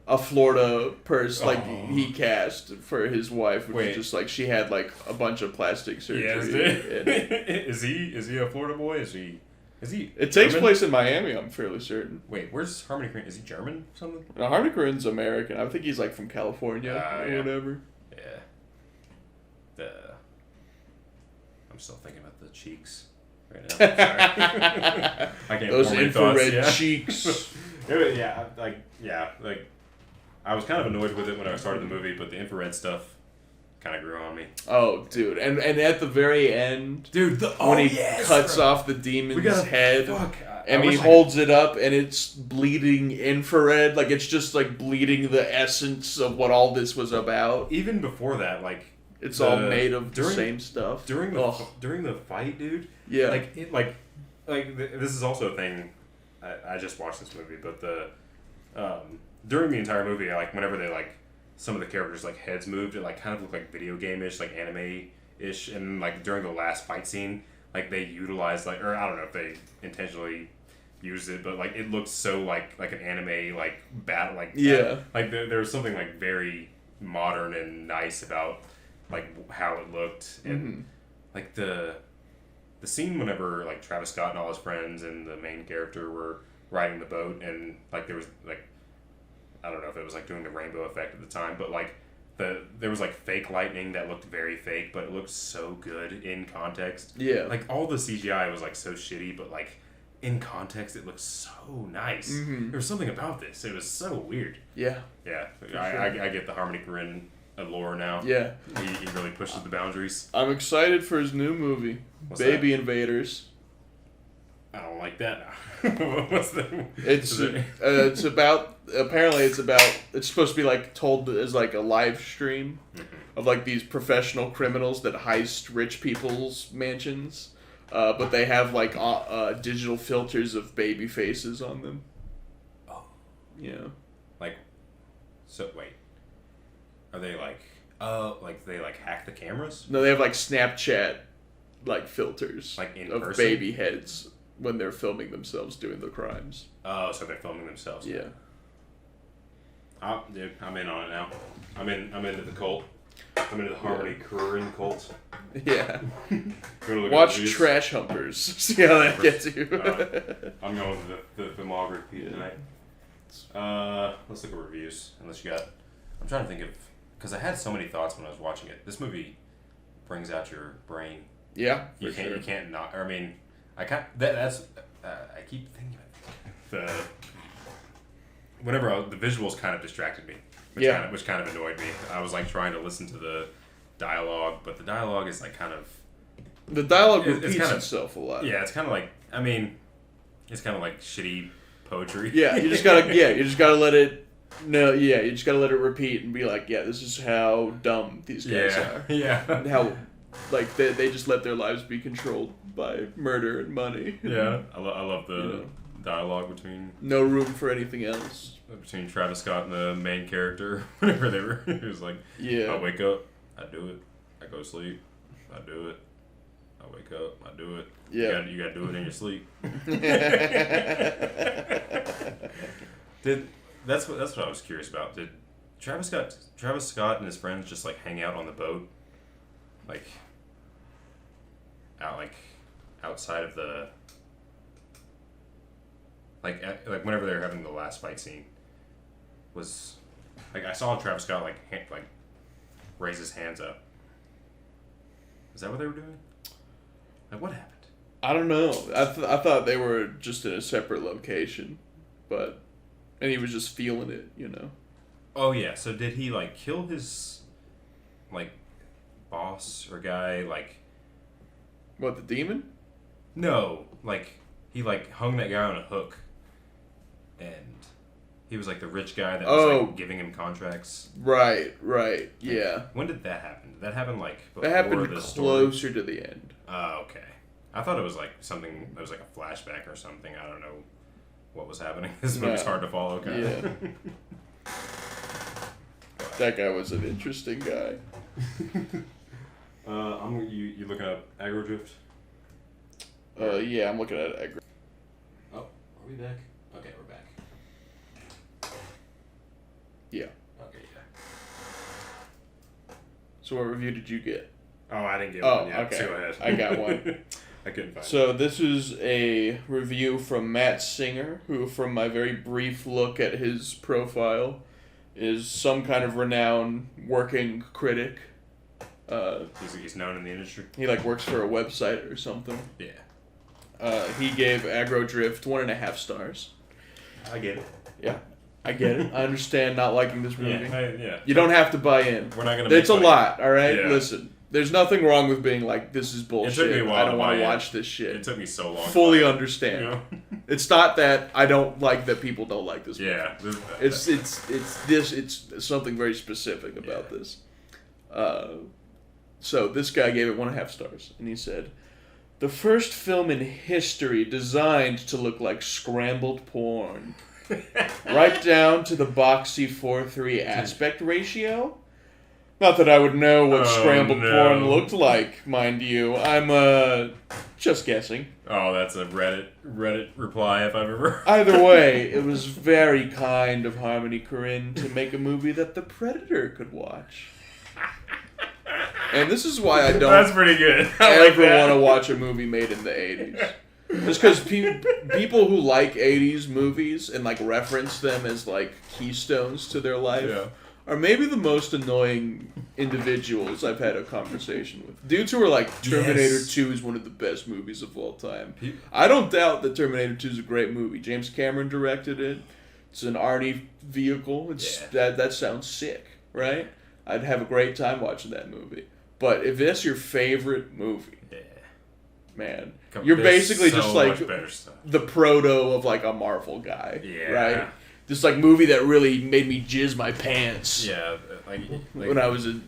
a Florida person like he cast for his wife, which is just like she had like a bunch of plastic surgery. Is he a Florida boy? Is he? It takes place in Miami. I'm fairly certain. Wait, where's Harmony Korine? Is he German or something? No, Harmony Korine's American. I think he's like from California or whatever. Yeah. I'm still thinking about the cheeks right now. I can't. Those infrared cheeks. I was kind of annoyed with it when I started the movie, but the infrared stuff kind of grew on me. Oh, dude. And at the very end, dude, when he cuts off the demon's head, and he holds it up, and it's bleeding infrared, like it's just like bleeding the essence of what all this was about. Even before that, like it's all made of the same stuff. During the fight, dude. Yeah. This is also a thing. I just watched this movie, but during the entire movie, like whenever they like some of the characters like heads moved. It like kind of looked like video game-ish, like anime-ish, and like during the last fight scene, like they utilized like, or I don't know if they intentionally used it, but like it looked so like an anime like battle, like like there was something like very modern and nice about like how it looked, and like the scene whenever like Travis Scott and all his friends and the main character were riding the boat, and like there was like, I don't know if it was like doing the rainbow effect at the time, but like there was like fake lightning that looked very fake, but it looked so good in context. Yeah. Like all the CGI was like so shitty, but like in context it looked so nice. There was something about this. It was so weird. Yeah. Yeah. Sure. I get the Harmony Korine allure now. Yeah. He really pushes the boundaries. I'm excited for his new movie, Baby Invaders. I don't like that now. What's the... It's about... Apparently it's supposed to be like told as like a live stream of like these professional criminals that heist rich people's mansions. But they have like digital filters of baby faces on them. Oh. Yeah. Like... So, wait. Are they like... like they like hack the cameras? No, they have like Snapchat like filters like in of person? baby heads when they're filming themselves doing the crimes. Oh, so they're filming themselves. Yeah. Dude, I'm in on it now. I'm into the cult. I'm into the Harmony Korine cult. Yeah. Watch Trash Humpers. See how that gets you. I'm going with the filmography tonight. Let's look at reviews. Unless you got... I'm trying to think of... Because I had so many thoughts when I was watching it. This movie brings out your brain. Yeah, You can't not... I mean, I can't... That's... I keep thinking of it. The visuals kind of distracted me. Which kind of annoyed me. I was like trying to listen to the dialogue, but the dialogue is like kind of... The dialogue repeats itself a lot. Yeah, it's kind of like... I mean, it's kind of like shitty poetry. Yeah, you just gotta let it... No, yeah, you just gotta let it repeat and be like, yeah, this is how dumb these guys are. Yeah. And how, like, they just let their lives be controlled by murder and money. Yeah, I love the dialogue between... No room for anything else. Between Travis Scott and the main character, whenever they were... It was like, I wake up, I do it. I go to sleep, I do it. I wake up, I do it. Yeah. You gotta do it in your sleep. That's what I was curious about. Did Travis Scott and his friends just like hang out on the boat, like outside of the like whenever they were having the last fight scene, was like I saw Travis Scott like raise his hands up. Is that what they were doing? Like what happened? I don't know. I thought they were just in a separate location, but. And he was just feeling it, you know. Oh yeah. So did he like kill his like boss or guy? Like what, the demon? No, like he like hung that guy on a hook, and he was like the rich guy that was like giving him contracts. Right. Yeah. Like, when did that happen? Did that happen like before that happened the closer story? To the end. Oh, okay. I thought it was like something that was like a flashback or something. I don't know what was happening. This movie's hard to follow. Kind of. Yeah. That guy was an interesting guy. You looking up Aggro drift? Yeah, I'm looking at Aggro. Oh, are we back? Okay, we're back. Yeah. Okay, yeah. So what review did you get? Oh, I didn't get one yet. Okay. So go ahead. I got one. I couldn't find it. So this is a review from Matt Singer, who, from my very brief look at his profile, is some kind of renowned working critic. He's known in the industry. He works for a website or something. Yeah. He gave Aggro Drift 1.5 stars. I get it. Yeah, I get it. I understand not liking this movie. Yeah. You don't have to buy in. We're not gonna. It's a lot, all right. Yeah. Listen. There's nothing wrong with being like, this is bullshit. It took me a while I don't want to buy watch this shit. It took me so long. Fully understand. You know? It's not that I don't like that people don't like this movie. Yeah. It's something very specific about this. So this guy gave it 1.5 stars, and he said, "The first film in history designed to look like scrambled porn." right down to the boxy 4:3 aspect ratio. Not that I would know what scrambled porn looked like, mind you. I'm just guessing. Oh, that's a Reddit reply if I've ever. Either way, it was very kind of Harmony Korine to make a movie that the Predator could watch. And this is why I don't. That's pretty good. Ever want to watch a movie made in the 80s. Just because people who like 80s movies and like reference them as like keystones to their life are maybe the most annoying individuals I've had a conversation with. Dudes who are like, Terminator 2 is one of the best movies of all time. I don't doubt that Terminator 2 is a great movie. James Cameron directed it. It's an Arnie vehicle. That sounds sick, right? I'd have a great time watching that movie. But if that's your favorite movie, man, you're basically just like the proto of like a Marvel guy, right? This like movie that really made me jizz my pants. Yeah, like when I was a.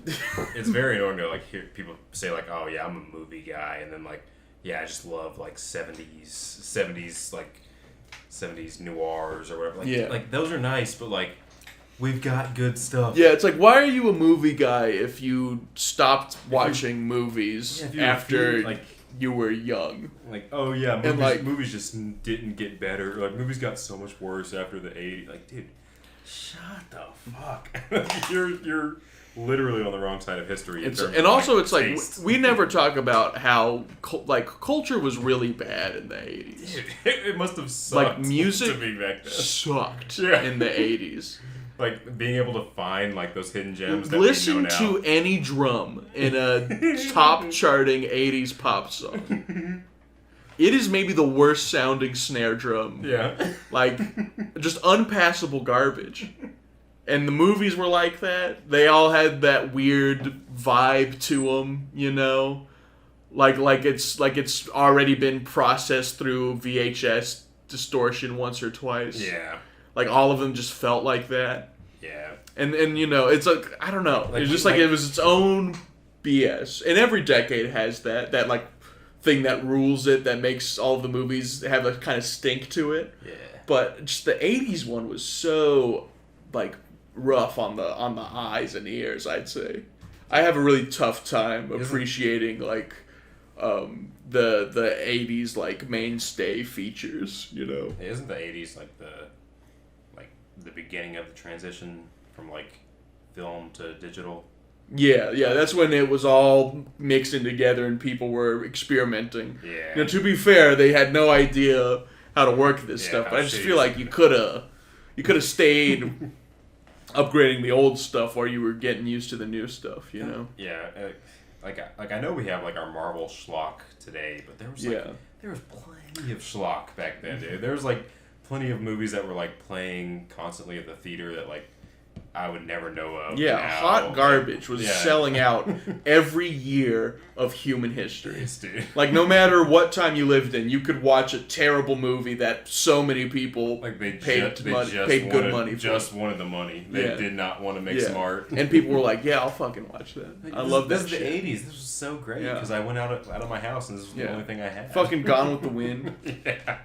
It's very annoying to like hear people say like, "Oh yeah, I'm a movie guy," and then like, "Yeah, I just love like 70s like 70s noirs or whatever." Like, like those are nice, but like. We've got good stuff. Yeah, it's like, why are you a movie guy if you stopped watching movies after you were young? Like, oh yeah, movies just didn't get better. Like, movies got so much worse after the 80s. Like, dude, shut the fuck. You're literally on the wrong side of history. And also, it's like, we never talk about how, like, culture was really bad in the 80s. Dude, it must have sucked. Like, music to be back then. Sucked in the 80s. Like, being able to find, like, those hidden gems that Listen we know now. to any drum in a top-charting 80s pop song. It is maybe the worst-sounding snare drum. Yeah. Like, just unpassable garbage. And the movies were like that. They all had that weird vibe to them, you know? Like it's already been processed through VHS distortion once or twice. Yeah. Like, all of them just felt like that. Yeah. And you know, it's like, I don't know. Like, it's just like it was its own BS. And every decade has that like, thing that rules it, that makes all of the movies have a kind of stink to it. Yeah. But just the 80s one was so, like, rough on the eyes and ears, I'd say. I have a really tough time appreciating, like, the 80s, like, mainstay features, you know? Isn't the 80s, like, the beginning of the transition from like film to digital? Yeah, that's when it was all mixing together and people were experimenting. Yeah. Now, to be fair, they had no idea how to work this stuff, but I just feel like you could have stayed upgrading the old stuff while you were getting used to the new stuff, you know? Yeah, like I know we have like our Marvel schlock today, but there was plenty of schlock back then, dude. There was like plenty of movies that were like playing constantly at the theater that like I would never know of. Yeah, now. Hot Garbage was selling out every year of human history. Yes, dude. Like, no matter what time you lived in, you could watch a terrible movie that so many people paid good money for. Just wanted the money. They did not want to make some art. And people were like, yeah, I'll fucking watch that. Like, I love that shit. This is the 80s. This was so great because I went out of my house and this was the only thing I had. Fucking Gone with the Wind. Yeah.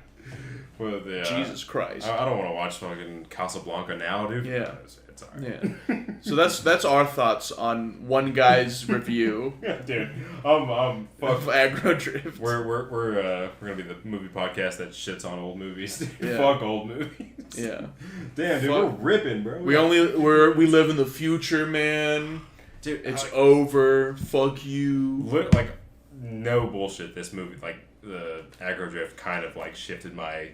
Well, Jesus Christ. I don't want to watch fucking Casablanca now, dude. Yeah. It's alright. Yeah. So that's our thoughts on one guy's review. Yeah, dude. Fuck Aggro Drift. We're gonna be the movie podcast that shits on old movies. Yeah. Fuck old movies. Yeah. Damn, dude, we're ripping, bro. We live in the future, man. Dude, it's over. Fuck you. Like, no bullshit. This movie, like the Aggro Drift, kind of like shifted my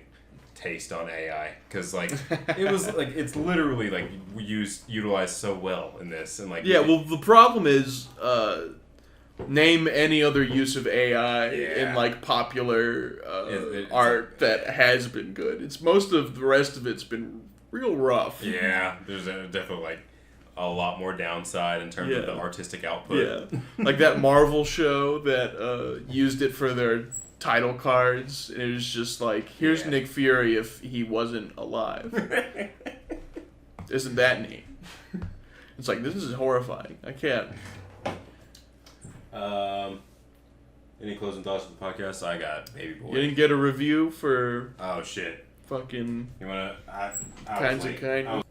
taste on AI because like it was like it's literally like utilized so well in this and like well the problem is name any other use of AI in like popular art that has been good. It's most of the rest of it's been real rough. Yeah, there's definitely like a lot more downside in terms of the artistic output. Yeah, like that Marvel show that used it for their title cards, and it was just like, here's Nick Fury if he wasn't alive. Isn't that neat? It's like, this is horrifying. I can't. Any closing thoughts on the podcast? I got Baby Boy. You didn't get a review for... Oh, shit. fucking... You wanna... Kinds of kind.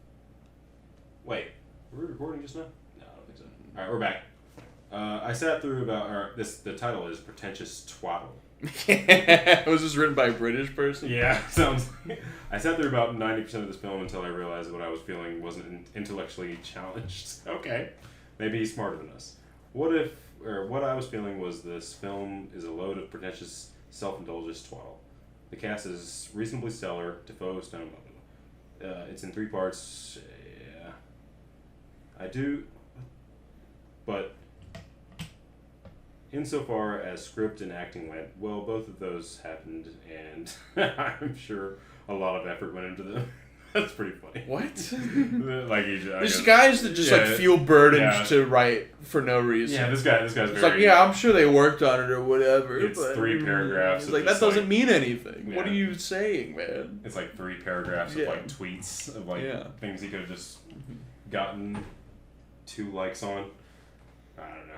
Wait, were we recording just now? No, I don't think so. Alright, we're back. I sat through about... the title is Pretentious Twaddle. Was this written by a British person? Yeah, sounds like... I sat through about 90% of this film until I realized what I was feeling wasn't intellectually challenged. Okay. Maybe he's smarter than us. What I was feeling was this film is a load of pretentious, self-indulgent twaddle. The cast is reasonably stellar. Defoe, Stone, blah, blah, blah. It's in 3 parts. Yeah. I do... But... Insofar as script and acting went, well, both of those happened, and I'm sure a lot of effort went into them. That's pretty funny. What? There's guys that just feel burdened to write for no reason. Yeah, this guy's it's very... I'm sure they worked on it or whatever. It's but 3 paragraphs. It's that doesn't mean anything. Yeah. What are you saying, man? It's 3 paragraphs of tweets of things he could have just gotten 2 likes on. I don't know.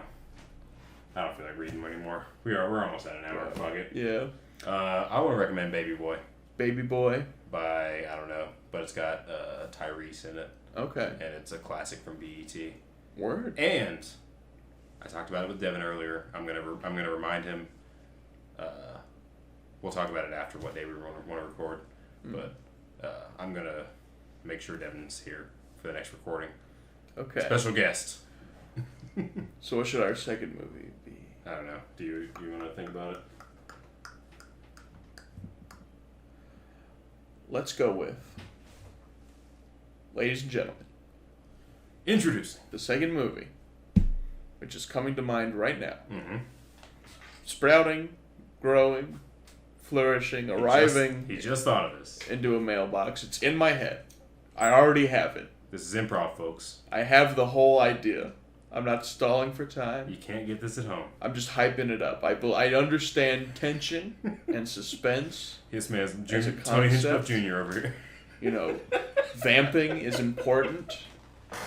I don't feel like reading them anymore. We're almost at an hour. Fuck it. Yeah. I want to recommend Baby Boy. Baby Boy. By, I don't know, but it's got Tyrese in it. Okay. And it's a classic from BET. Word. And I talked about it with Devin earlier. I'm gonna remind him. We'll talk about it after what day we want to record. But I'm gonna make sure Devin's here for the next recording. Okay. Special guest. So what should our second movie be? I don't know. Do you want to think about it? Let's go with, ladies and gentlemen, introducing the second movie, which is coming to mind right now. Mm-hmm. Sprouting, growing, flourishing, arriving. He just thought of this. Into a mailbox. It's in my head. I already have it. This is improv, folks. I have the whole idea. I'm not stalling for time. You can't get this at home. I'm just hyping it up. I understand tension and suspense. Yes, man. Tony Hinchcliffe Jr. over here. You know, vamping is important.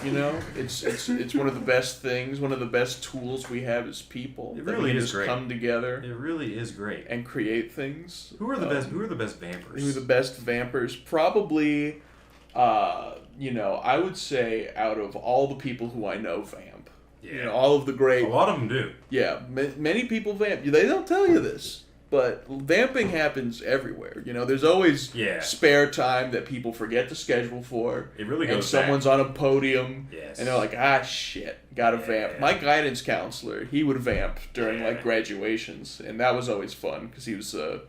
You know, it's one of the best things, one of the best tools we have as people. It really is great. Come together. It really is great. And create things. Who are the best? Who are the best vampers? Who are the best vampers? Probably, I would say out of all the people who I know vamp. Yeah. You know, all of the great... A lot of them do. Yeah, many people vamp. They don't tell you this, but vamping happens everywhere. You know, there's always spare time that people forget to schedule for. It really goes And someone's on a podium, yes. and they're like, shit, gotta vamp. My guidance counselor, he would vamp during, graduations, and that was always fun, because he was a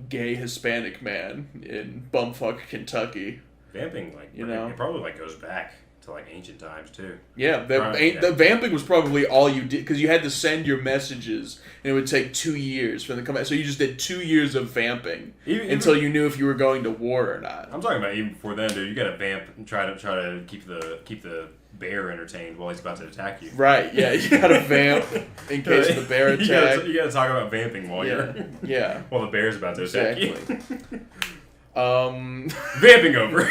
gay Hispanic man in bumfuck Kentucky. Vamping, it probably, goes back to ancient times too. Yeah, the vamping was probably all you did, because you had to send your messages, and it would take 2 years for them to come back. So you just did 2 years of vamping until you knew if you were going to war or not. I'm talking about even before then, dude. You got to vamp and try to keep the bear entertained while he's about to attack you. Right? Yeah, you got to vamp in case of the bear attack. You got to talk about vamping while while the bear's about to attack you. Vamping over.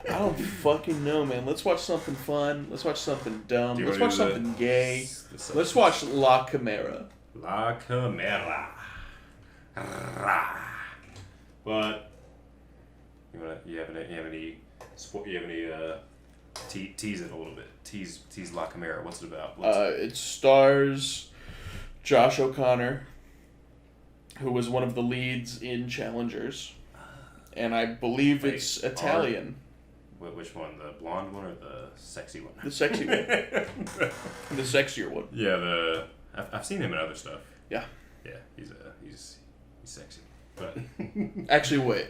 I don't fucking know, man. Let's watch something fun. Let's watch something dumb. Let's watch something gay. Let's watch La Chimera. La Chimera. But you have any tease it a little bit. Tease La Chimera. What's it about? It stars Josh O'Connor, who was one of the leads in Challengers. And I believe it's Italian. Which one? The blonde one or the sexy one? The sexy one. The sexier one. Yeah, I've seen him in other stuff. Yeah. Yeah, he's sexy. But actually, wait.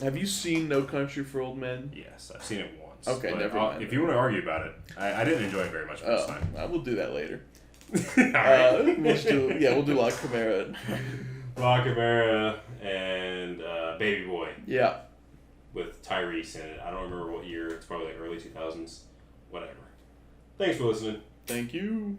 Have you seen No Country for Old Men? Yes, I've seen it once. Okay, never mind. If you want to argue about it, I didn't enjoy it very much this time. I will do that later. All right. We'll do La Chimera. La Chimera and Baby Boy. Yeah. With Tyrese in it. I don't remember what year. It's probably early 2000s. Whatever. Thanks for listening. Thank you.